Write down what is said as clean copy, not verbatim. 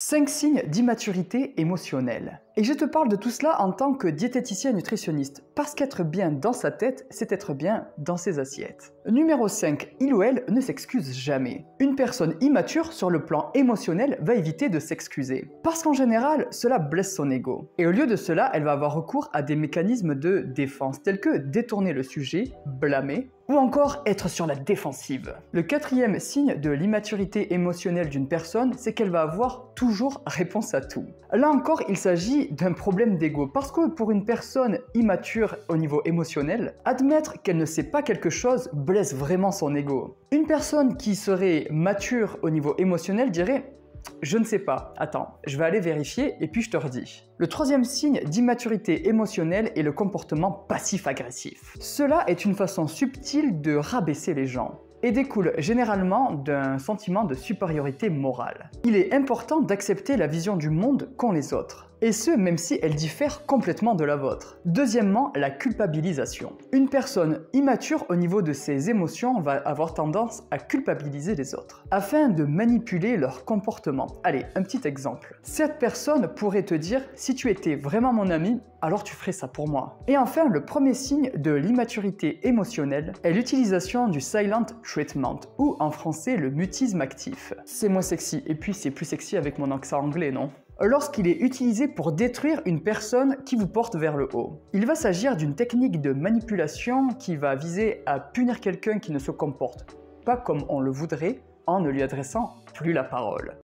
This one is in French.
5 signes d'immaturité émotionnelle. Et je te parle de tout cela en tant que diététicien nutritionniste, parce qu'être bien dans sa tête, c'est être bien dans ses assiettes. Numéro 5, il ou elle ne s'excuse jamais. Une personne immature sur le plan émotionnel va éviter de s'excuser, parce qu'en général, cela blesse son ego. Et au lieu de cela, elle va avoir recours à des mécanismes de défense, tels que détourner le sujet, blâmer, ou encore être sur la défensive. Le 4e signe de l'immaturité émotionnelle d'une personne, c'est qu'elle va avoir toujours réponse à tout. Là encore, il s'agit d'un problème d'ego, parce que pour une personne immature au niveau émotionnel, admettre qu'elle ne sait pas quelque chose blesse vraiment son ego. Une personne qui serait mature au niveau émotionnel dirait « Je ne sais pas, attends, je vais aller vérifier et puis je te redis ». Le 3e signe d'immaturité émotionnelle est le comportement passif-agressif. Cela est une façon subtile de rabaisser les gens et découle généralement d'un sentiment de supériorité morale. Il est important d'accepter la vision du monde qu'ont les autres, et ce même si elle diffère complètement de la vôtre. Deuxièmement, la culpabilisation. Une personne immature au niveau de ses émotions va avoir tendance à culpabiliser les autres, afin de manipuler leur comportement. Allez, un petit exemple. Cette personne pourrait te dire « Si tu étais vraiment mon ami, alors tu ferais ça pour moi ». Et enfin, le premier signe de l'immaturité émotionnelle est l'utilisation du silent treatment, ou en français le mutisme actif. C'est moins sexy, et puis c'est plus sexy avec mon accent anglais, non ? Lorsqu'il est utilisé pour détruire une personne qui vous porte vers le haut. Il va s'agir d'une technique de manipulation qui va viser à punir quelqu'un qui ne se comporte pas comme on le voudrait en ne lui adressant plus la parole.